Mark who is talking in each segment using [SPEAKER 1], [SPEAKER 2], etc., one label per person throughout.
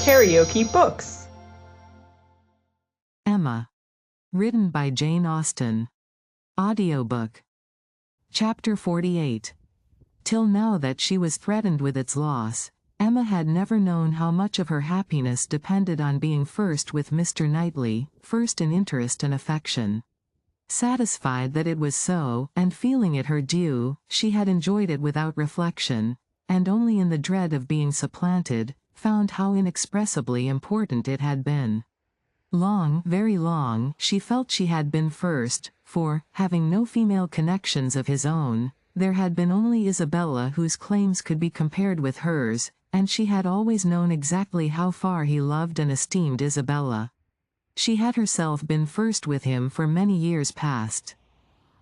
[SPEAKER 1] Karaoke Books.
[SPEAKER 2] Emma. Written by Jane Austen. Audiobook. Chapter 48. Till now that she was threatened with its loss, Emma had never known how much of her happiness depended on being first with Mr. Knightley, first in interest and affection. Satisfied that it was so, and feeling it her due, she had enjoyed it without reflection, and only in the dread of being supplanted, found how inexpressibly important it had been. Long, very long, she felt she had been first, for, having no female connections of his own, there had been only Isabella whose claims could be compared with hers, and she had always known exactly how far he loved and esteemed Isabella. She had herself been first with him for many years past.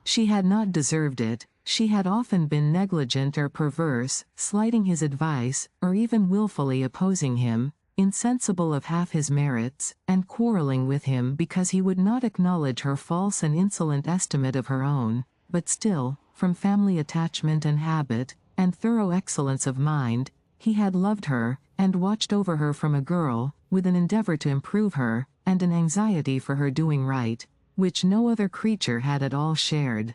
[SPEAKER 2] She had not deserved it, she had often been negligent or perverse, slighting his advice, or even wilfully opposing him, insensible of half his merits, and quarreling with him because he would not acknowledge her false and insolent estimate of her own, but still, from family attachment and habit, and thorough excellence of mind, he had loved her, and watched over her from a girl, with an endeavor to improve her, and an anxiety for her doing right, which no other creature had at all shared.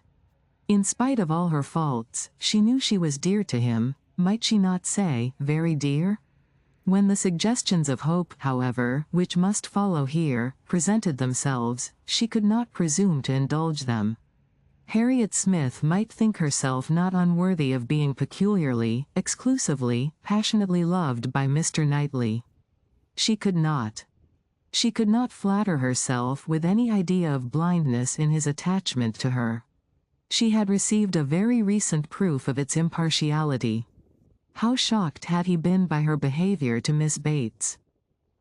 [SPEAKER 2] In spite of all her faults, she knew she was dear to him, might she not say, very dear? When the suggestions of hope, however, which must follow here, presented themselves, she could not presume to indulge them. Harriet Smith might think herself not unworthy of being peculiarly, exclusively, passionately loved by Mr. Knightley. She could not. She could not flatter herself with any idea of blindness in his attachment to her. She had received a very recent proof of its impartiality. How shocked had he been by her behavior to Miss Bates!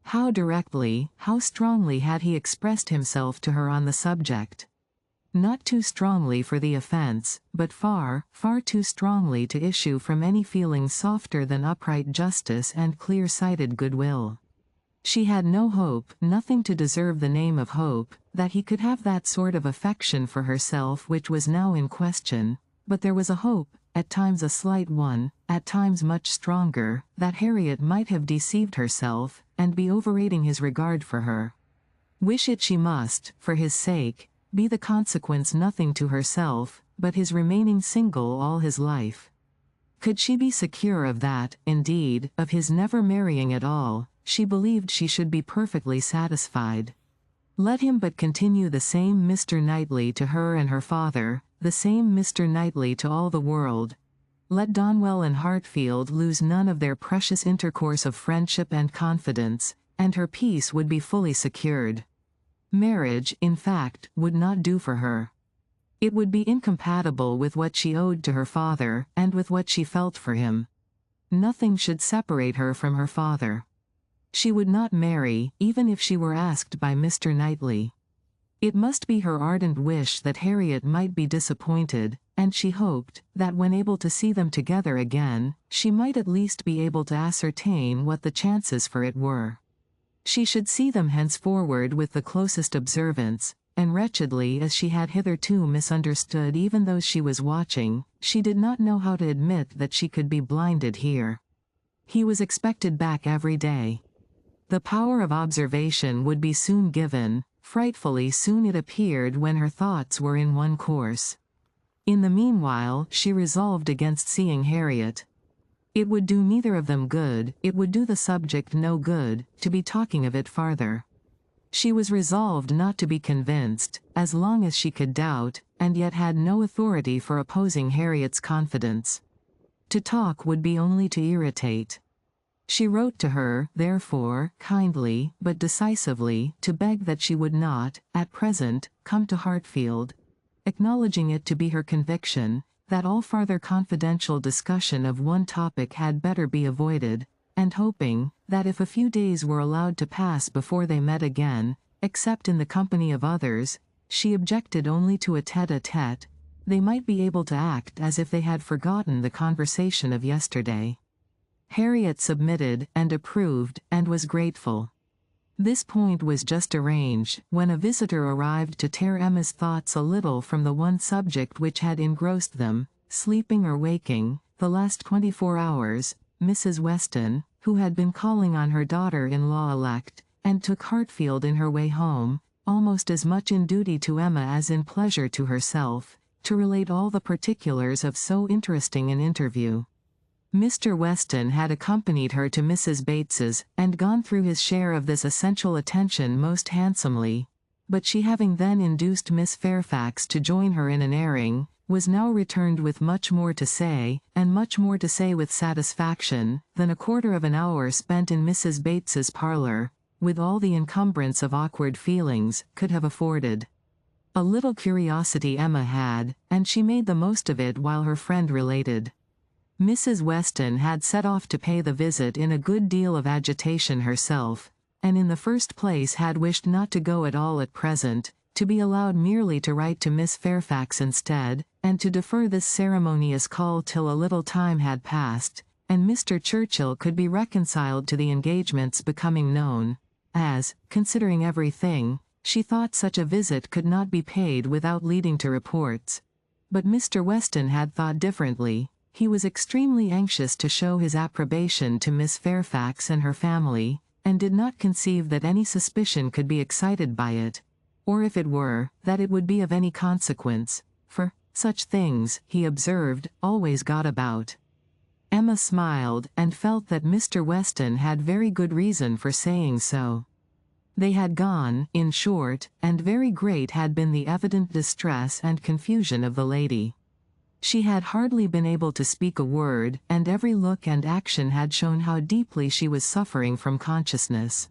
[SPEAKER 2] How directly, how strongly had he expressed himself to her on the subject! Not too strongly for the offense, but far, far too strongly to issue from any feeling softer than upright justice and clear-sighted goodwill. She had no hope, nothing to deserve the name of hope, that he could have that sort of affection for herself which was now in question, but there was a hope, at times a slight one, at times much stronger, that Harriet might have deceived herself, and be overrating his regard for her. Wish it she must, for his sake, be the consequence nothing to herself, but his remaining single all his life. Could she be secure of that, indeed, of his never marrying at all, she believed she should be perfectly satisfied. Let him but continue the same Mr. Knightley to her and her father, the same Mr. Knightley to all the world. Let Donwell and Hartfield lose none of their precious intercourse of friendship and confidence, and her peace would be fully secured. Marriage, in fact, would not do for her. It would be incompatible with what she owed to her father, and with what she felt for him. Nothing should separate her from her father. She would not marry, even if she were asked by Mr. Knightley. It must be her ardent wish that Harriet might be disappointed, and she hoped, that when able to see them together again, she might at least be able to ascertain what the chances for it were. She should see them henceforward with the closest observance, and wretchedly as she had hitherto misunderstood even those she was watching, she did not know how to admit that she could be blinded here. He was expected back every day. The power of observation would be soon given, frightfully soon it appeared when her thoughts were in one course. In the meanwhile she resolved against seeing Harriet. It would do neither of them good, it would do the subject no good, to be talking of it farther. She was resolved not to be convinced, as long as she could doubt, and yet had no authority for opposing Harriet's confidence. To talk would be only to irritate. She wrote to her, therefore, kindly, but decisively, to beg that she would not, at present, come to Hartfield, acknowledging it to be her conviction, that all farther confidential discussion of one topic had better be avoided, and hoping, that if a few days were allowed to pass before they met again, except in the company of others, she objected only to a tête-à-tête, they might be able to act as if they had forgotten the conversation of yesterday. Harriet submitted, and approved, and was grateful. This point was just arranged, when a visitor arrived to tear Emma's thoughts a little from the one subject which had engrossed them, sleeping or waking, the last 24 hours, Mrs. Weston, who had been calling on her daughter-in-law-elect, and took Hartfield in her way home, almost as much in duty to Emma as in pleasure to herself, to relate all the particulars of so interesting an interview. Mr. Weston had accompanied her to Mrs. Bates's, and gone through his share of this essential attention most handsomely, but she having then induced Miss Fairfax to join her in an airing, was now returned with much more to say, and much more to say with satisfaction, than a quarter of an hour spent in Mrs. Bates's parlour, with all the encumbrance of awkward feelings, could have afforded. A little curiosity Emma had, and she made the most of it while her friend related. Mrs. Weston had set off to pay the visit in a good deal of agitation herself, and in the first place had wished not to go at all at present, to be allowed merely to write to Miss Fairfax instead, and to defer this ceremonious call till a little time had passed, and Mr. Churchill could be reconciled to the engagements becoming known, as, considering everything, she thought such a visit could not be paid without leading to reports. But Mr. Weston had thought differently. He was extremely anxious to show his approbation to Miss Fairfax and her family, and did not conceive that any suspicion could be excited by it, or if it were, that it would be of any consequence, for such things, he observed, always got about. Emma smiled, and felt that Mr. Weston had very good reason for saying so. They had gone, in short, and very great had been the evident distress and confusion of the lady. She had hardly been able to speak a word, and every look and action had shown how deeply she was suffering from consciousness.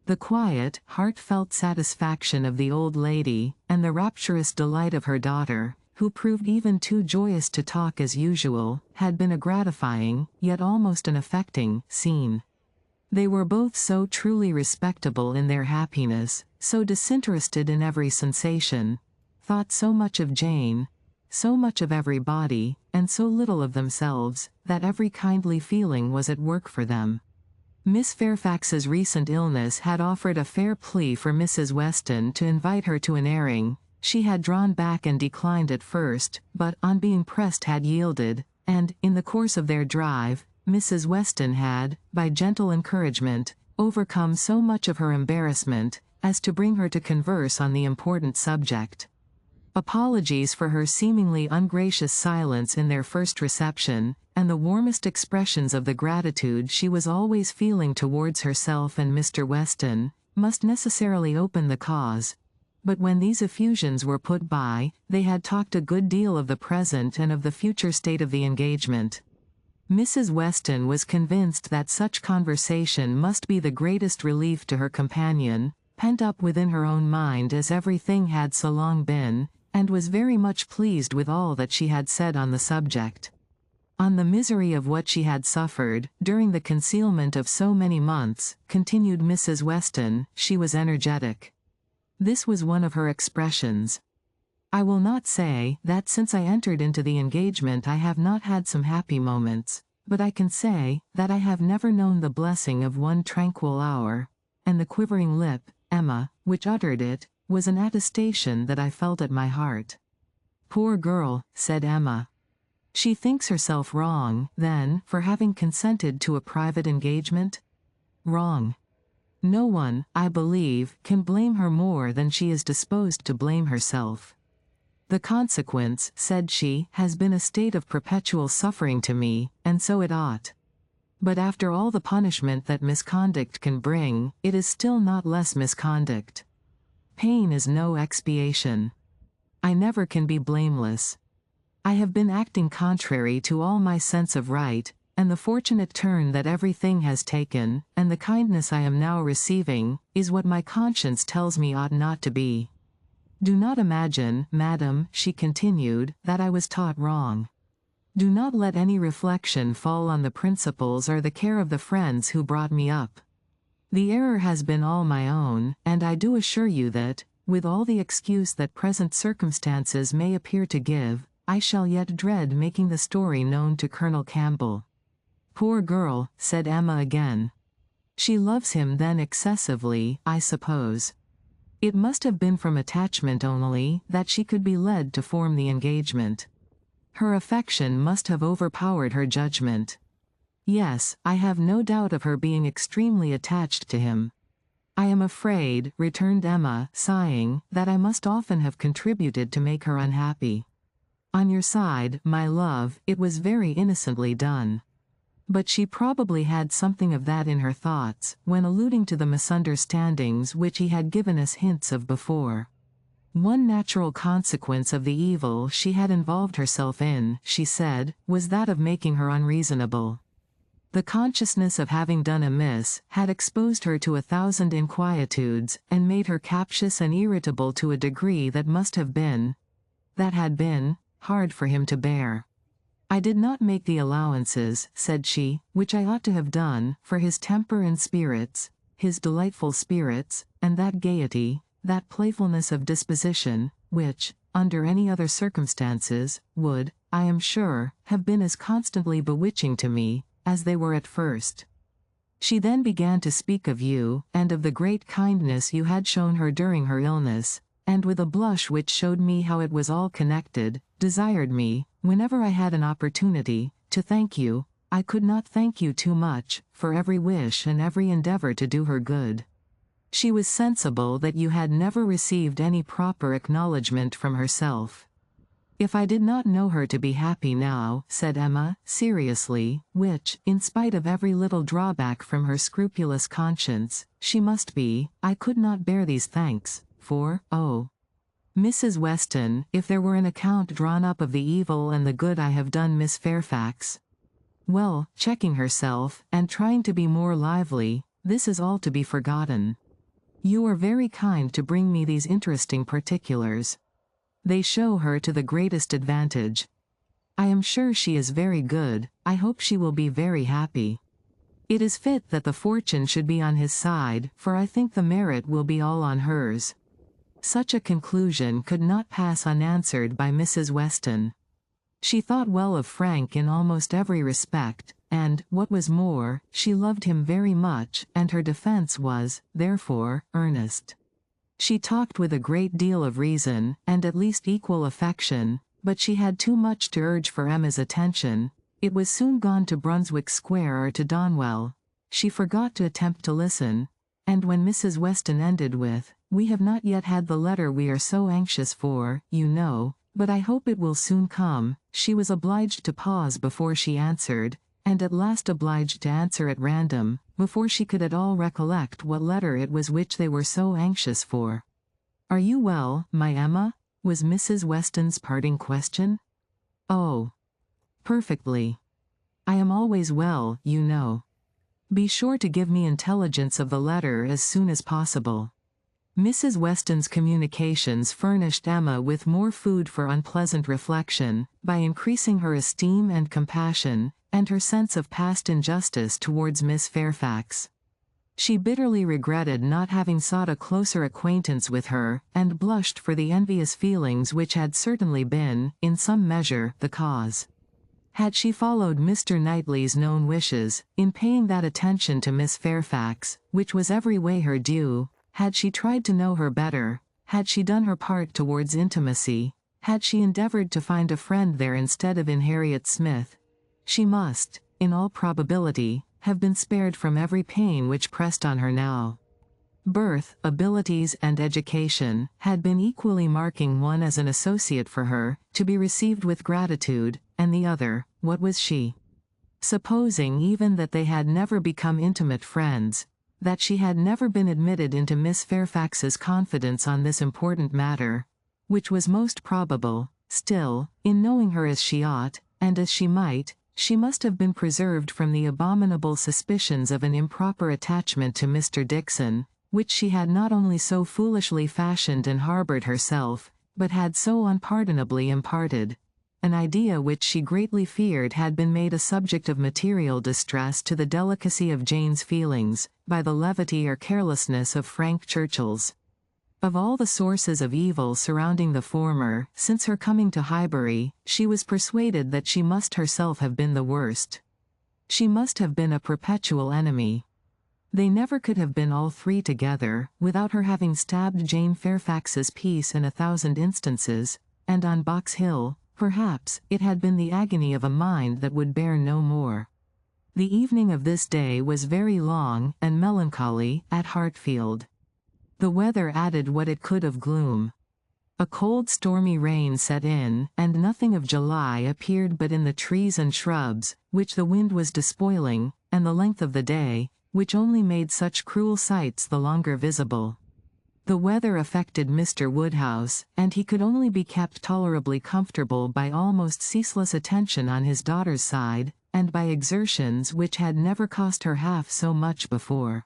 [SPEAKER 2] The quiet, heartfelt satisfaction of the old lady, and the rapturous delight of her daughter, who proved even too joyous to talk as usual, had been a gratifying, yet almost an affecting, scene. They were both so truly respectable in their happiness, so disinterested in every sensation, thought so much of Jane, so much of everybody, and so little of themselves, that every kindly feeling was at work for them. Miss Fairfax's recent illness had offered a fair plea for Mrs. Weston to invite her to an airing. She had drawn back and declined at first, but, on being pressed, had yielded, and, in the course of their drive, Mrs. Weston had, by gentle encouragement, overcome so much of her embarrassment, as to bring her to converse on the important subject. Apologies for her seemingly ungracious silence in their first reception, and the warmest expressions of the gratitude she was always feeling towards herself and Mr. Weston, must necessarily open the cause. But when these effusions were put by, they had talked a good deal of the present and of the future state of the engagement. Mrs. Weston was convinced that such conversation must be the greatest relief to her companion, pent up within her own mind as everything had so long been, and was very much pleased with all that she had said on the subject. On the misery of what she had suffered, during the concealment of so many months, continued Mrs. Weston, she was energetic. This was one of her expressions. I will not say that since I entered into the engagement I have not had some happy moments, but I can say that I have never known the blessing of one tranquil hour, and the quivering lip, Emma, which uttered it, was an attestation that I felt at my heart. Poor girl, said Emma. She thinks herself wrong, then, for having consented to a private engagement? Wrong. No one, I believe, can blame her more than she is disposed to blame herself. The consequence, said she, has been a state of perpetual suffering to me, and so it ought. But after all the punishment that misconduct can bring, it is still not less misconduct. Pain is no expiation. I never can be blameless. I have been acting contrary to all my sense of right, and the fortunate turn that everything has taken, and the kindness I am now receiving, is what my conscience tells me ought not to be. Do not imagine, madam, she continued, that I was taught wrong. Do not let any reflection fall on the principles or the care of the friends who brought me up. The error has been all my own, and I do assure you that, with all the excuse that present circumstances may appear to give, I shall yet dread making the story known to Colonel Campbell. Poor girl, said Emma again. She loves him then excessively, I suppose. It must have been from attachment only that she could be led to form the engagement. Her affection must have overpowered her judgment. Yes, I have no doubt of her being extremely attached to him. I am afraid, returned Emma, sighing, that I must often have contributed to make her unhappy. On your side, my love, it was very innocently done. But she probably had something of that in her thoughts, when alluding to the misunderstandings which he had given us hints of before. One natural consequence of the evil she had involved herself in, she said, was that of making her unreasonable. The consciousness of having done amiss had exposed her to 1,000 inquietudes, and made her captious and irritable to a degree that had been, hard for him to bear. I did not make the allowances, said she, which I ought to have done, for his temper and spirits, his delightful spirits, and that gaiety, that playfulness of disposition, which, under any other circumstances, would, I am sure, have been as constantly bewitching to me, as they were at first. She then began to speak of you, and of the great kindness you had shown her during her illness, and with a blush which showed me how it was all connected, desired me, whenever I had an opportunity, to thank you. I could not thank you too much, for every wish and every endeavor to do her good. She was sensible that you had never received any proper acknowledgment from herself. If I did not know her to be happy now, said Emma, seriously, which, in spite of every little drawback from her scrupulous conscience, she must be, I could not bear these thanks, for, oh, Mrs. Weston, if there were an account drawn up of the evil and the good I have done Miss Fairfax. Well, checking herself, and trying to be more lively, this is all to be forgotten. You are very kind to bring me these interesting particulars. They show her to the greatest advantage. I am sure she is very good, I hope she will be very happy. It is fit that the fortune should be on his side, for I think the merit will be all on hers. Such a conclusion could not pass unanswered by Mrs. Weston. She thought well of Frank in almost every respect, and, what was more, she loved him very much, and her defense was, therefore, earnest. She talked with a great deal of reason, and at least equal affection, but she had too much to urge for Emma's attention. It was soon gone to Brunswick Square or to Donwell. She forgot to attempt to listen, and when Mrs. Weston ended with, "We have not yet had the letter we are so anxious for, you know, but I hope it will soon come," she was obliged to pause before she answered, and at last obliged to answer at random, before she could at all recollect what letter it was which they were so anxious for. "Are you well, my Emma?" was Mrs. Weston's parting question. "Oh, perfectly. I am always well, you know. Be sure to give me intelligence of the letter as soon as possible." Mrs. Weston's communications furnished Emma with more food for unpleasant reflection, by increasing her esteem and compassion, and her sense of past injustice towards Miss Fairfax. She bitterly regretted not having sought a closer acquaintance with her, and blushed for the envious feelings which had certainly been, in some measure, the cause. Had she followed Mr. Knightley's known wishes, in paying that attention to Miss Fairfax, which was every way her due, had she tried to know her better, had she done her part towards intimacy, had she endeavored to find a friend there instead of in Harriet Smith, she must, in all probability, have been spared from every pain which pressed on her now. Birth, abilities, and education had been equally marking one as an associate for her, to be received with gratitude, and the other, what was she? Supposing even that they had never become intimate friends, that she had never been admitted into Miss Fairfax's confidence on this important matter, which was most probable, still, in knowing her as she ought, and as she might, she must have been preserved from the abominable suspicions of an improper attachment to Mr. Dixon, which she had not only so foolishly fashioned and harbored herself, but had so unpardonably imparted, an idea which she greatly feared had been made a subject of material distress to the delicacy of Jane's feelings, by the levity or carelessness of Frank Churchill's. Of all the sources of evil surrounding the former, since her coming to Highbury, she was persuaded that she must herself have been the worst. She must have been a perpetual enemy. They never could have been all three together, without her having stabbed Jane Fairfax's peace in 1,000 instances, and on Box Hill, perhaps, it had been the agony of a mind that would bear no more. The evening of this day was very long and melancholy at Hartfield. The weather added what it could of gloom. A cold stormy rain set in, and nothing of July appeared but in the trees and shrubs, which the wind was despoiling, and the length of the day, which only made such cruel sights the longer visible. The weather affected Mr. Woodhouse, and he could only be kept tolerably comfortable by almost ceaseless attention on his daughter's side, and by exertions which had never cost her half so much before.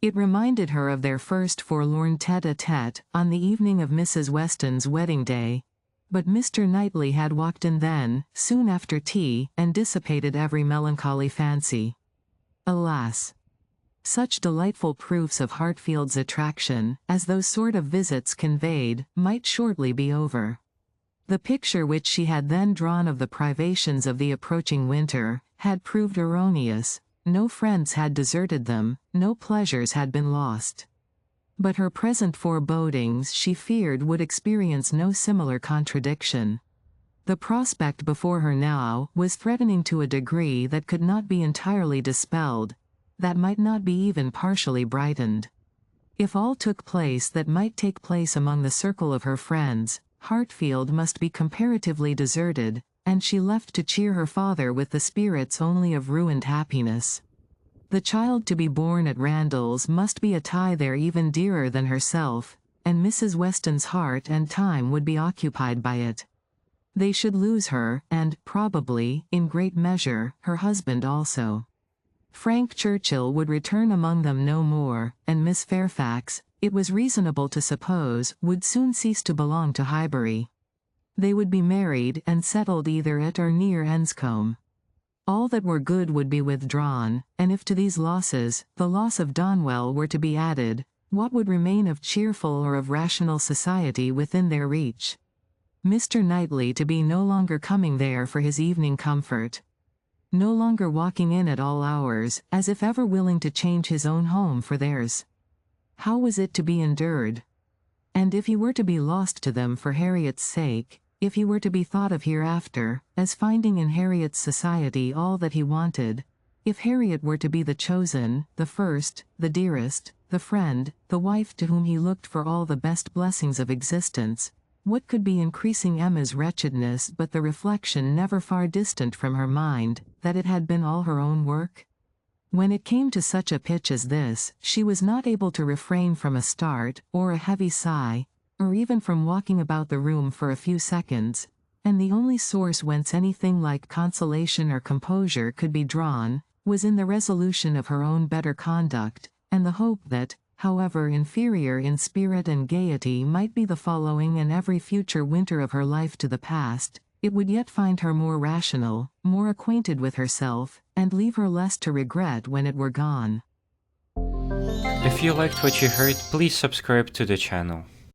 [SPEAKER 2] It reminded her of their first forlorn tête-à-tête on the evening of Mrs. Weston's wedding day, but Mr. Knightley had walked in then, soon after tea, and dissipated every melancholy fancy. Alas! Such delightful proofs of Hartfield's attraction, as those sort of visits conveyed, might shortly be over. The picture which she had then drawn of the privations of the approaching winter, had proved erroneous. No friends had deserted them, no pleasures had been lost. But her present forebodings she feared would experience no similar contradiction. The prospect before her now was threatening to a degree that could not be entirely dispelled, that might not be even partially brightened. If all took place that might take place among the circle of her friends, Hartfield must be comparatively deserted, and she left to cheer her father with the spirits only of ruined happiness. The child to be born at Randalls must be a tie there even dearer than herself, and Mrs. Weston's heart and time would be occupied by it. They should lose her, and, probably, in great measure, her husband also. Frank Churchill would return among them no more, and Miss Fairfax, it was reasonable to suppose, would soon cease to belong to Highbury. They would be married and settled either at or near Enscombe. All that were good would be withdrawn, and if to these losses, the loss of Donwell were to be added, what would remain of cheerful or of rational society within their reach? Mr. Knightley to be no longer coming there for his evening comfort. No longer walking in at all hours, as if ever willing to change his own home for theirs. How was it to be endured? And if he were to be lost to them for Harriet's sake, if he were to be thought of hereafter, as finding in Harriet's society all that he wanted, if Harriet were to be the chosen, the first, the dearest, the friend, the wife to whom he looked for all the best blessings of existence, what could be increasing Emma's wretchedness but the reflection never far distant from her mind, that it had been all her own work? When it came to such a pitch as this, she was not able to refrain from a start, or a heavy sigh, or even from walking about the room for a few seconds, and the only source whence anything like consolation or composure could be drawn, was in the resolution of her own better conduct, and the hope that, however inferior in spirit and gaiety might be the following and every future winter of her life to the past, it would yet find her more rational, more acquainted with herself, and leave her less to regret when it were gone.
[SPEAKER 1] If you liked what you heard, please subscribe to the channel.